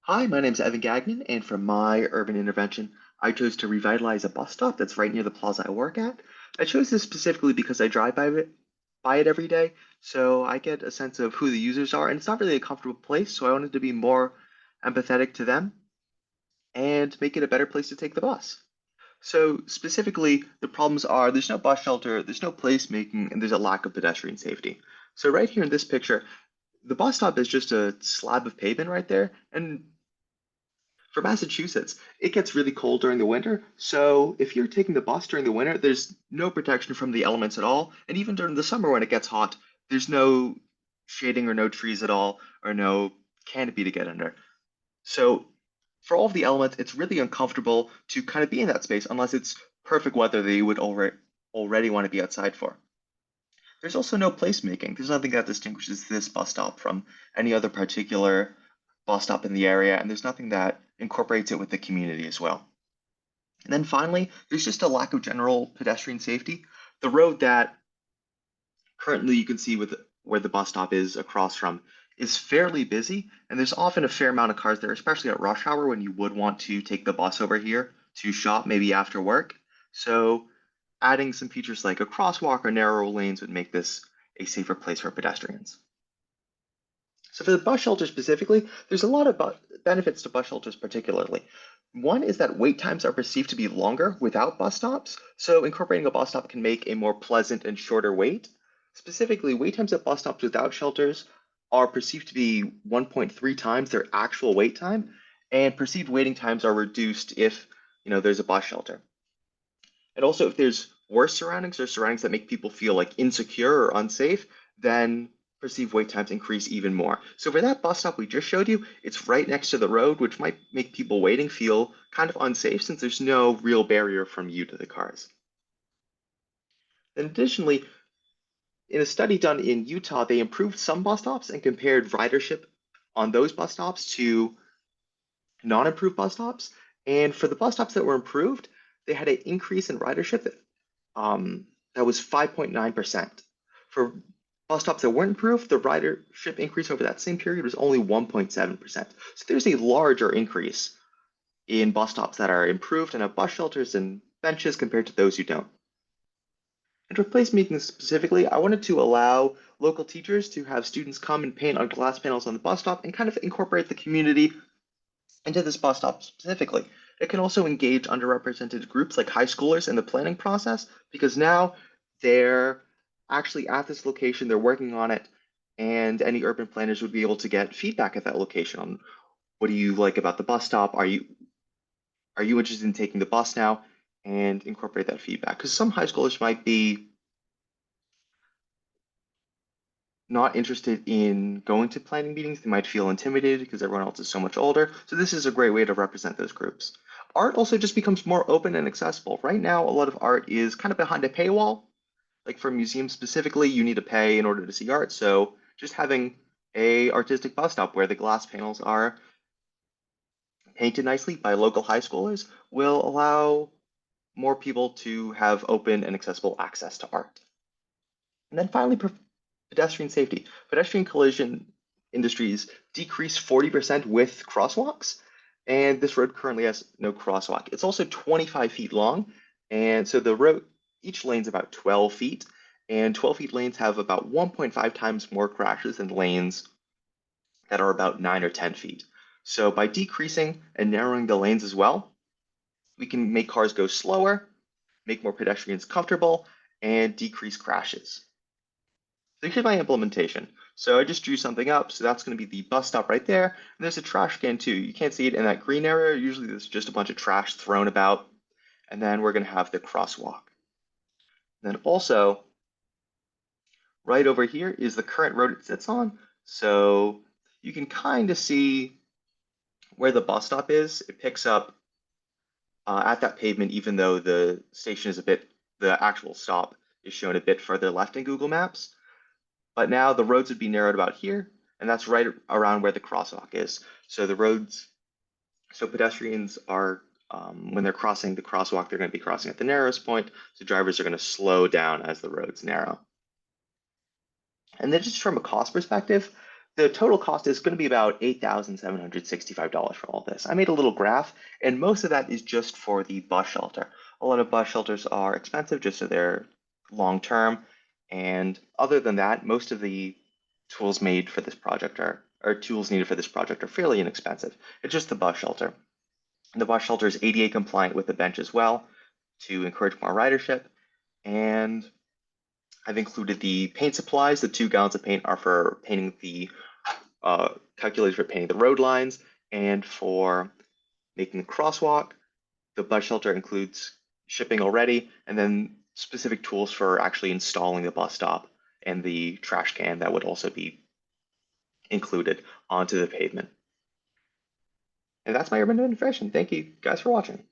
Hi, my name is Evan Gagnon, and for my urban intervention, I chose to revitalize a bus stop that's right near the plaza I work at. I chose this specifically because I drive by it every day, so I get a sense of who the users are, and it's not really a comfortable place, so I wanted to be more empathetic to them and make it a better place to take the bus. So specifically, the problems are there's no bus shelter, there's no placemaking, and there's a lack of pedestrian safety. So right here in this picture, the bus stop is just a slab of pavement right there, and for Massachusetts, it gets really cold during the winter. So if you're taking the bus during the winter, there's no protection from the elements at all. And even during the summer when it gets hot, there's no shading or no trees at all or no canopy to get under. So for all of the elements, it's really uncomfortable to kind of be in that space unless it's perfect weather that you would already want to be outside for. There's also no placemaking. There's nothing that distinguishes this bus stop from any other particular bus stop in the area, and there's nothing that incorporates it with the community as well. And then finally, there's just a lack of general pedestrian safety. The road that currently you can see with where the bus stop is across from is fairly busy, and there's often a fair amount of cars there, especially at rush hour when you would want to take the bus over here to shop maybe after work. So adding some features like a crosswalk or narrow lanes would make this a safer place for pedestrians. So for the bus shelter specifically, there's a lot of benefits to bus shelters particularly. One is that wait times are perceived to be longer without bus stops, so incorporating a bus stop can make a more pleasant and shorter wait. Specifically, wait times at bus stops without shelters are perceived to be 1.3 times their actual wait time, and perceived waiting times are reduced if there's a bus shelter. And also, if there's worse surroundings or surroundings that make people feel like insecure or unsafe, then perceived wait times increase even more. So for that bus stop we just showed you, it's right next to the road, which might make people waiting feel kind of unsafe since there's no real barrier from you to the cars. And additionally, in a study done in Utah, they improved some bus stops and compared ridership on those bus stops to non-improved bus stops. And for the bus stops that were improved, they had an increase in ridership that was 5.9%. For bus stops that weren't improved, the ridership increase over that same period was only 1.7%. So there's a larger increase in bus stops that are improved and have bus shelters and benches compared to those who don't. And for placemaking specifically, I wanted to allow local teachers to have students come and paint on glass panels on the bus stop and kind of incorporate the community into this bus stop specifically. It can also engage underrepresented groups like high schoolers in the planning process because now they're actually at this location, they're working on it, and any urban planners would be able to get feedback at that location on what do you like about the bus stop? Are you interested in taking the bus now? And incorporate that feedback. Because some high schoolers might be not interested in going to planning meetings. They might feel intimidated because everyone else is so much older. So this is a great way to represent those groups. Art also just becomes more open and accessible. Right now, a lot of art is kind of behind a paywall. Like for museums specifically, you need to pay in order to see art. So just having a artistic bus stop where the glass panels are painted nicely by local high schoolers will allow more people to have open and accessible access to art. And then finally, pedestrian safety. Pedestrian collision industries decrease 40% with crosswalks, and this road currently has no crosswalk. It's also 25 feet long, and so the road, each lane's about 12 feet, and 12 feet lanes have about 1.5 times more crashes than lanes that are about 9 or 10 feet. So by decreasing and narrowing the lanes as well, we can make cars go slower, make more pedestrians comfortable, and decrease crashes. So here's my implementation. So I just drew something up. So that's going to be the bus stop right there. And there's a trash can too. You can't see it in that green area. Usually there's just a bunch of trash thrown about. And then we're going to have the crosswalk. And then also right over here is the current road it sits on. So you can kind of see where the bus stop is. It picks up at that pavement, even though the station is the actual stop is shown a bit further left in Google Maps. But now the roads would be narrowed about here, and that's right around where the crosswalk is. So pedestrians are, when they're crossing the crosswalk, they're going to be crossing at the narrowest point. So drivers are going to slow down as the roads narrow. And then just from a cost perspective, The total cost is going to be about $8,765 for all this. I made a little graph, and most of that is just for the bus shelter. A lot of bus shelters are expensive just so they're long term, and other than that, most of the tools made for this project are or tools needed for this project are fairly inexpensive. It's just the bus shelter. The bus shelter is ADA compliant with the bench as well to encourage more ridership, and I've included the paint supplies. The 2 gallons of paint are for painting the calculated for painting the road lines and for making the crosswalk. The bus shelter includes shipping already, and then specific tools for actually installing the bus stop and the trash can that would also be included onto the pavement. And that's my urban intervention. Thank you guys for watching.